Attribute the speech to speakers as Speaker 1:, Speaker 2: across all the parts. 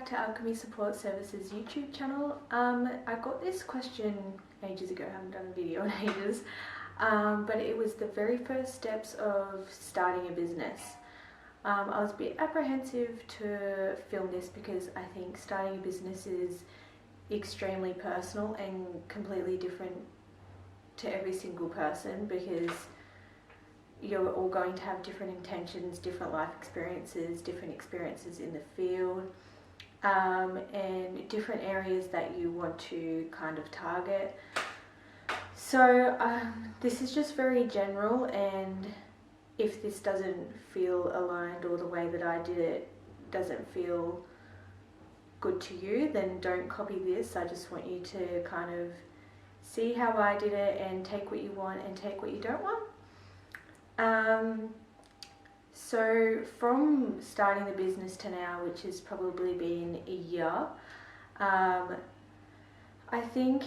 Speaker 1: back to Alchemy Support Services YouTube channel. I got this question ages ago, I haven't done a video in ages, but it was the very first steps of starting a business. I was a bit apprehensive to film this because I think starting a business is extremely personal and completely different to every single person, because you're all going to have different intentions, different life experiences, different experiences in the field, and different areas that you want to kind of target. So this is just very general, and if this doesn't feel aligned or the way that I did it doesn't feel good to you, then don't copy this. I just want you to kind of see how I did it and take what you want and take what you don't want. So from starting the business to now, which has probably been a year, I think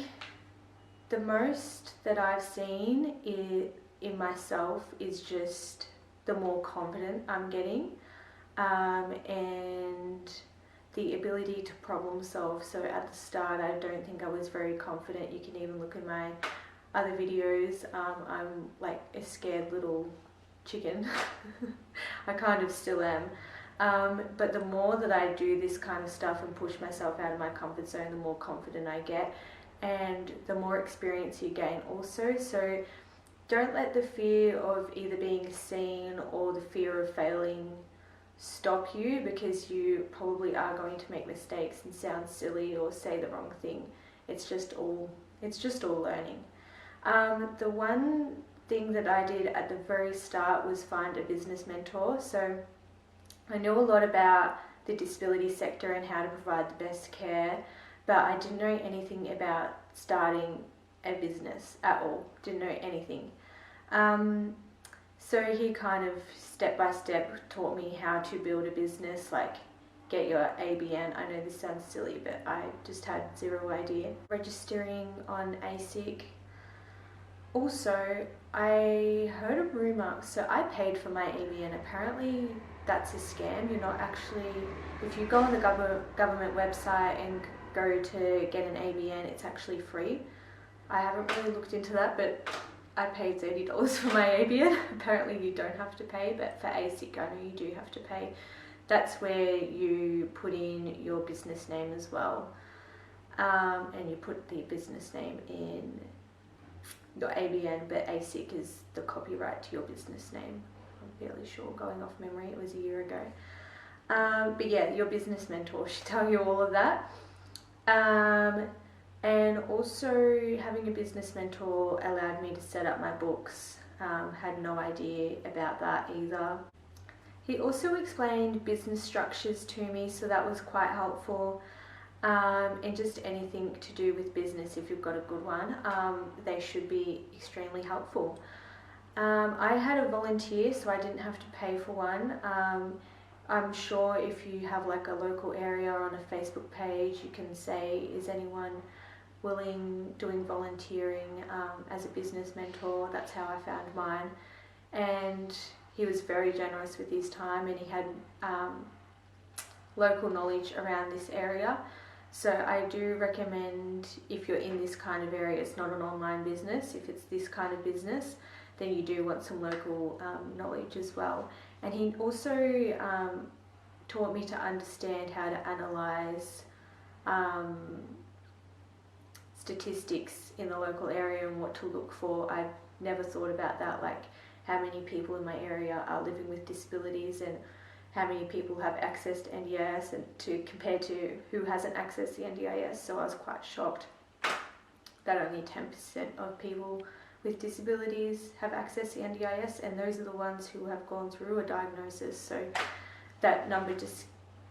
Speaker 1: the most that I've seen in myself is just the more confident I'm getting, and the ability to problem solve. So at the start, I don't think I was very confident. You can even look in my other videos. I'm like a scared little chicken. I kind of still am. But the more that I do this kind of stuff and push myself out of my comfort zone, the more confident I get, and the more experience you gain also. So don't let the fear of either being seen or the fear of failing stop you, because you probably are going to make mistakes and sound silly or say the wrong thing. It's just all learning. The one thing that I did at the very start was find a business mentor. So I know a lot about the disability sector and how to provide the best care, but I didn't know anything about starting a business at all. Didn't know anything. So he kind of step by step taught me how to build a business, like get your ABN. I know this sounds silly, but I just had zero idea. Registering on ASIC. Also, I heard a rumour, so I paid for my ABN. Apparently that's a scam. You're not actually, if you go on the government website and go to get an ABN, it's actually free. I haven't really looked into that, but I paid $30 for my ABN. Apparently you don't have to pay, but for ASIC I know you do have to pay. That's where you put in your business name as well, and you put the business name in your ABN, but ASIC is the copyright to your business name. I'm fairly sure, going off memory, it was a year ago. But yeah, your business mentor should tell you all of that. And also having a business mentor allowed me to set up my books. Had no idea about that either. He also explained business structures to me, so that was quite helpful. And just anything to do with business, if you've got a good one, they should be extremely helpful. I had a volunteer, so I didn't have to pay for one. I'm sure if you have like a local area on a Facebook page, you can say, is anyone doing volunteering as a business mentor? That's how I found mine. And he was very generous with his time, and he had local knowledge around this area. So I do recommend, if you're in this kind of area, it's not an online business, if it's this kind of business, then you do want some local knowledge as well. And he also taught me to understand how to analyze statistics in the local area and what to look for. I've never thought about that, like how many people in my area are living with disabilities and how many people have access to NDIS, and compared to who hasn't accessed the NDIS. So I was quite shocked that only 10% of people with disabilities have access to NDIS, and those are the ones who have gone through a diagnosis. So that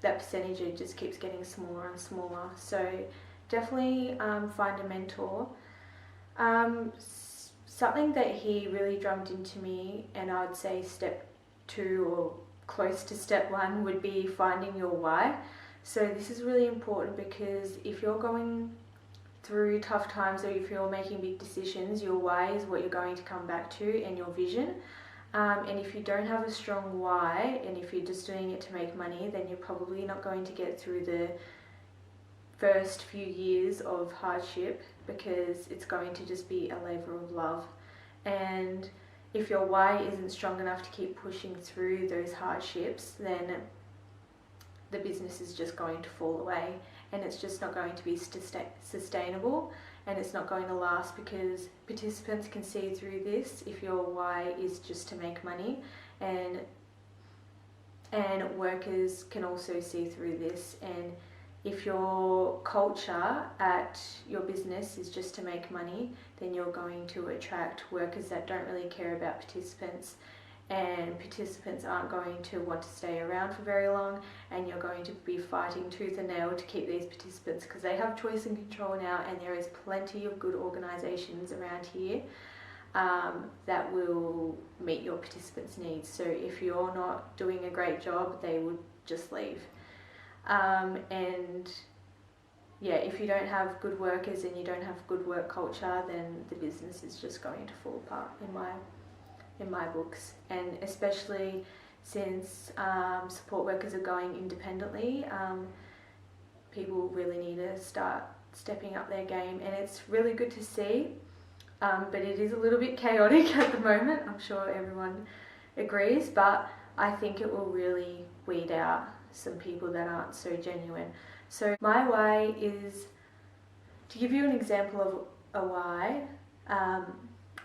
Speaker 1: percentage just keeps getting smaller and smaller. So definitely find a mentor. Something that he really drummed into me, and I would say step 2 or close to step 1, would be finding your why. So this is really important, because if you're going through tough times or if you're making big decisions, your why is what you're going to come back to, and your vision. And if you don't have a strong why, and if you're just doing it to make money, then you're probably not going to get through the first few years of hardship, because it's going to just be a labor of love. And if your why isn't strong enough to keep pushing through those hardships, then the business is just going to fall away, and it's just not going to be sustainable, and it's not going to last, because participants can see through this if your why is just to make money, and workers can also see through this. And if your culture at your business is just to make money, then you're going to attract workers that don't really care about participants, and participants aren't going to want to stay around for very long, and you're going to be fighting tooth and nail to keep these participants, because they have choice and control now, and there is plenty of good organisations around here that will meet your participants' needs. So if you're not doing a great job, they would just leave. And yeah, if you don't have good workers and you don't have good work culture, then the business is just going to fall apart in my books. And especially since support workers are going independently, people really need to start stepping up their game, and it's really good to see, but it is a little bit chaotic at the moment. I'm sure everyone agrees, but I think it will really weed out some people that aren't so genuine. So my why is, to give you an example of a why,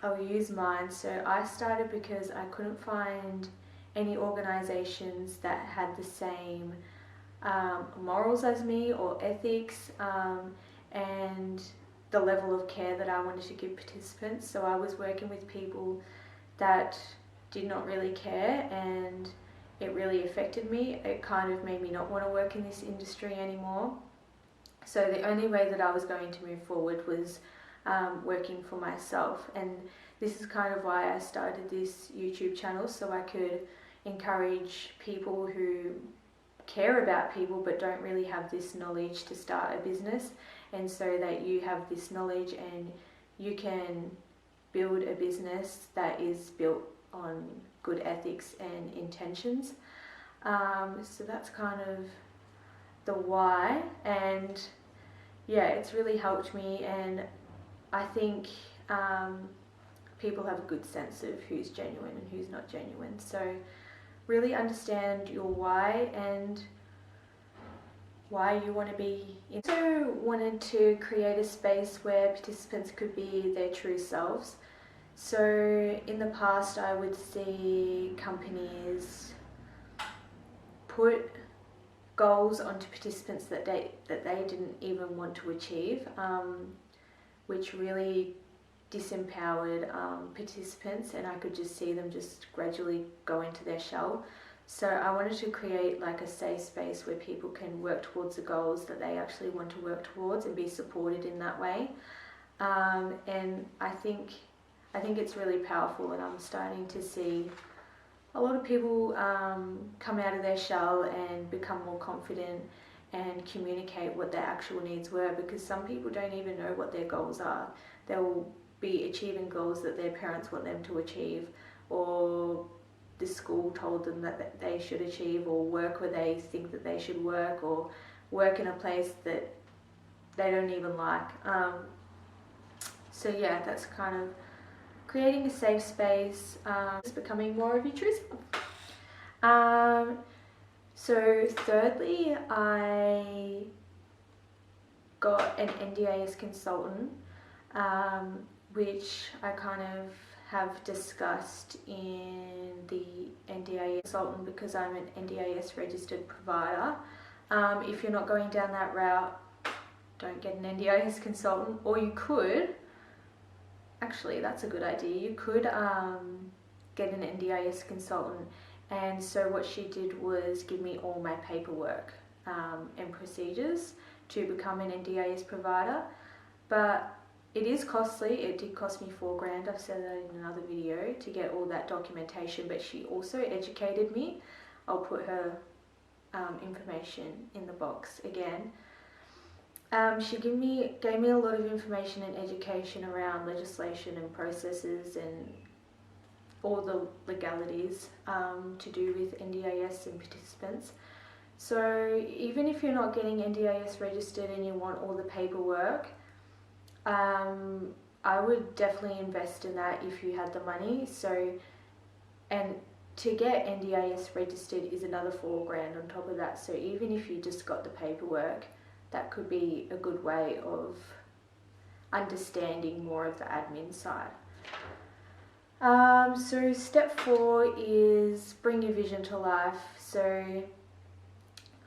Speaker 1: I'll use mine. So I started because I couldn't find any organisations that had the same morals as me, or ethics, and the level of care that I wanted to give participants. So I was working with people that did not really care, and it really affected me. It kind of made me not want to work in this industry anymore. So the only way that I was going to move forward was working for myself. And this is kind of why I started this YouTube channel, so I could encourage people who care about people but don't really have this knowledge to start a business, and so that you have this knowledge and you can build a business that is built on good ethics and intentions. So that's kind of the why, and yeah, it's really helped me, and I think people have a good sense of who's genuine and who's not genuine. So really understand your why and why you want to be in. So wanted to create a space where participants could be their true selves. So in the past, I would see companies put goals onto participants that they didn't even want to achieve, which really disempowered participants, and I could just see them just gradually go into their shell. So I wanted to create like a safe space where people can work towards the goals that they actually want to work towards and be supported in that way. And I think it's really powerful, and I'm starting to see a lot of people come out of their shell and become more confident and communicate what their actual needs were, because some people don't even know what their goals are. They'll be achieving goals that their parents want them to achieve, or the school told them that they should achieve, or work where they think that they should work, or work in a place that they don't even like. So yeah, that's kind of creating a safe space, just becoming more of your true self. So thirdly, I got an NDIS consultant, which I kind of have discussed in the NDIS consultant, because I'm an NDIS registered provider. If you're not going down that route, don't get an NDIS consultant, or you could, actually that's a good idea, you could get an NDIS consultant. And so what she did was give me all my paperwork and procedures to become an NDIS provider. But it is costly. It did cost me $4,000. I've said that in another video, to get all that documentation, but she also educated me. I'll put her information in the box again. She gave me a lot of information and education around legislation and processes, and all the legalities to do with NDIS and participants. So even if you're not getting NDIS registered and you want all the paperwork, I would definitely invest in that if you had the money. So, and to get NDIS registered is another $4,000 on top of that. So even if you just got the paperwork, that could be a good way of understanding more of the admin side. So step 4 is bring your vision to life. So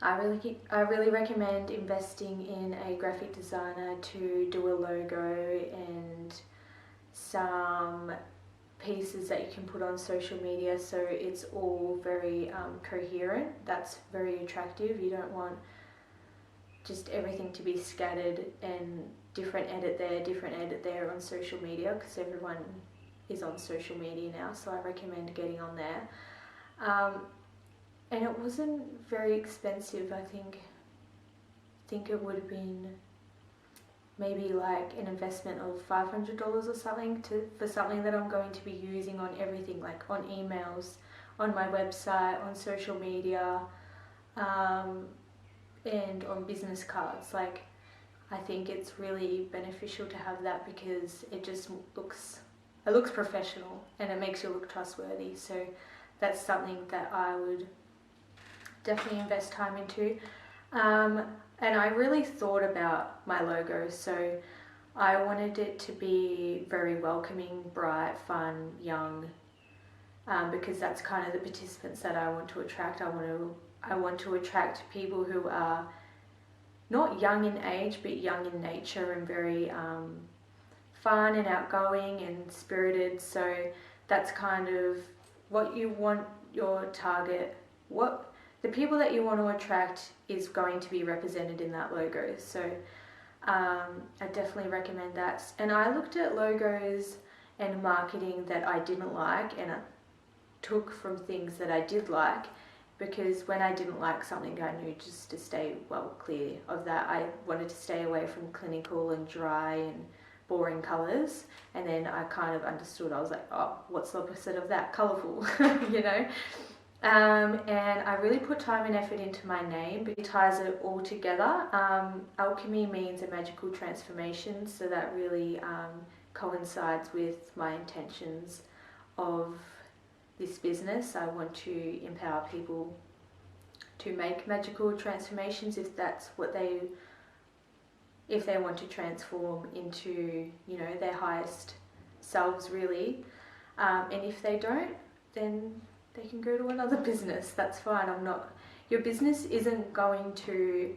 Speaker 1: I really recommend investing in a graphic designer to do a logo and some pieces that you can put on social media, so it's all very coherent. That's very attractive. You don't want just everything to be scattered and different edit there on social media, because everyone is on social media now, so I recommend getting on there. And it wasn't very expensive. I think it would have been maybe like an investment of $500 or something for something that I'm going to be using on everything, like on emails, on my website, on social media, and on business cards. Like, I think it's really beneficial to have that because it just looks professional and it makes you look trustworthy. So that's something that I would definitely invest time into. And I really thought about my logo, so I wanted it to be very welcoming, bright, fun, young, because that's kind of the participants that I want to attract. I want to attract people who are not young in age, but young in nature and very fun and outgoing and spirited. So that's kind of what you want your target, the people that you want to attract is going to be represented in that logo. So I definitely recommend that. And I looked at logos and marketing that I didn't like, and I took from things that I did like, because when I didn't like something, I knew just to stay well clear of that. I wanted to stay away from clinical and dry and boring colours, and then I kind of understood. I was like, oh, what's the opposite of that? Colourful, you know. And I really put time and effort into my name, but it ties it all together. Alchemy means a magical transformation, so that really coincides with my intentions of this business. I want to empower people to make magical transformations if that's what if they want to transform into, you know, their highest selves, really. And if they don't, then they can go to another business. That's fine. Your business isn't going to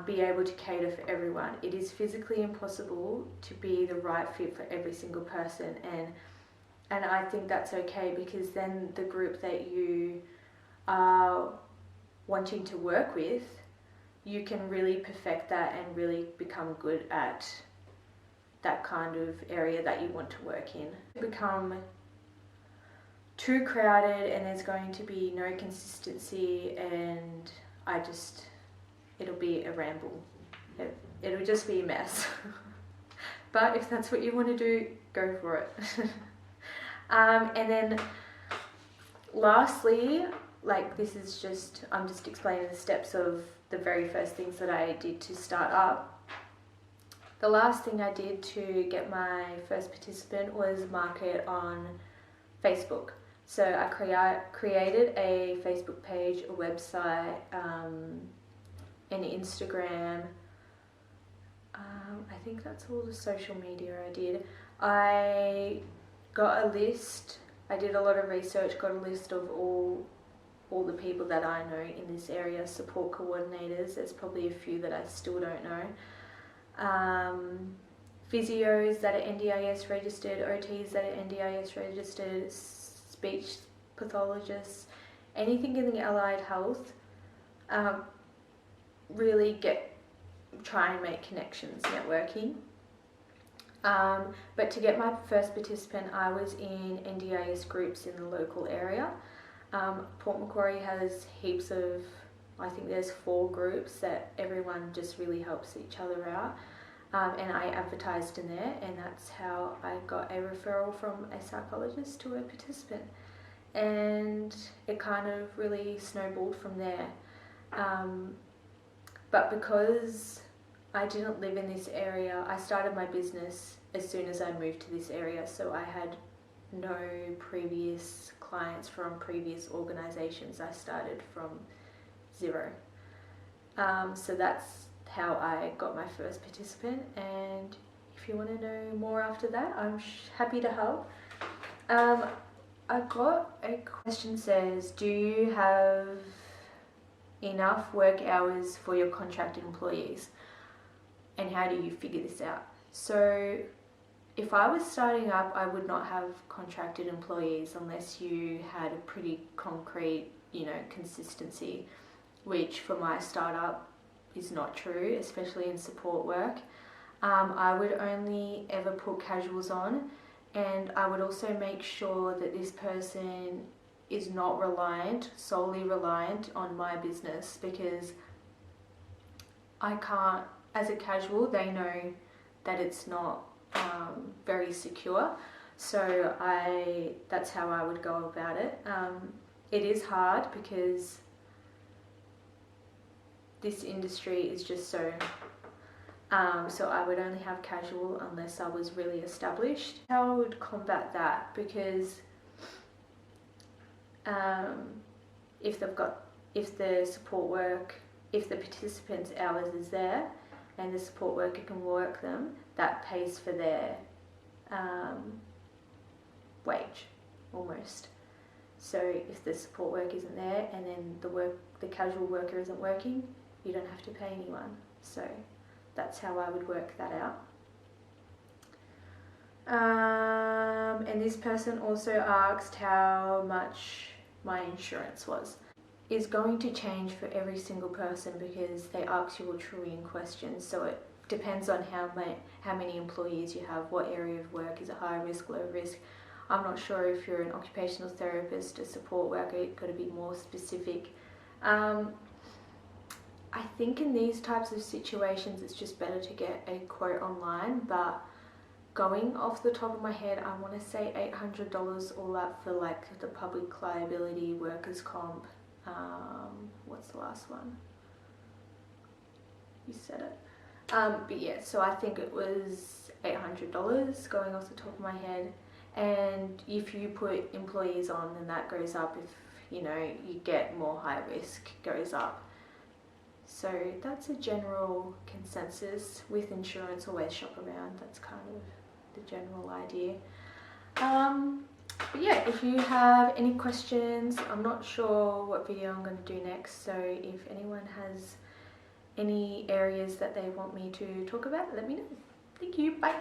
Speaker 1: be able to cater for everyone. It is physically impossible to be the right fit for every single person, and I think that's okay, because then the group that you are wanting to work with, you can really perfect that and really become good at that kind of area that you want to work in. Become too crowded and there's going to be no consistency, and it'll be a ramble. It'll just be a mess. But if that's what you want to do, go for it. And then lastly, like, I'm just explaining the steps of the very first things that I did to start up. The last thing I did to get my first participant was market on Facebook. So I created a Facebook page, a website, an Instagram. I think that's all the social media I did. I got a list. I did a lot of research, got a list of all the people that I know in this area, support coordinators. There's probably a few that I still don't know. Physios that are NDIS registered, OTs that are NDIS registered, speech pathologists, anything in the allied health. Really try and make connections, networking. But to get my first participant, I was in NDIS groups in the local area. Port Macquarie has heaps of, I think there's 4 groups that everyone just really helps each other out. and I advertised in there, and that's how I got a referral from a psychologist to a participant, and it kind of really snowballed from there. But because I didn't live in this area, I started my business as soon as I moved to this area, so I had no previous clients from previous organisations. I started from zero. So that's how I got my first participant, and if you want to know more after that, I'm happy to help. I got a question, says, do you have enough work hours for your contracted employees, and how do you figure this out? So if I was starting up, I would not have contracted employees unless you had a pretty concrete, consistency, which for my startup is not true, especially in support work. I would only ever put casuals on, and I would also make sure that this person is not solely reliant on my business, because I can't, as a casual, they know that it's not very secure. So that's how I would go about it. It is hard because this industry is just so I would only have casual unless I was really established. How I would combat that, because if the participant's hours is there and the support worker can work them, that pays for their wage almost. So if the support work isn't there and then the casual worker isn't working, you don't have to pay anyone. So that's how I would work that out. And this person also asked how much my insurance was. Is going to change for every single person because they ask you a trillion questions. So it depends on how many employees you have, what area of work, is it high risk, low risk. I'm not sure if you're an occupational therapist, a support worker, you've got to be more specific. I think in these types of situations it's just better to get a quote online, but going off the top of my head, I want to say $800 all up for like the public liability, workers' comp. What's the last one? You said it. But yeah, so I think it was $800 going off the top of my head. And if you put employees on, then that goes up. If you get more high risk, goes up. So that's a general consensus. With insurance, always shop around. That's kind of the general idea. But yeah, if you have any questions, I'm not sure what video I'm going to do next, so if anyone has any areas that they want me to talk about, let me know. Thank you, bye.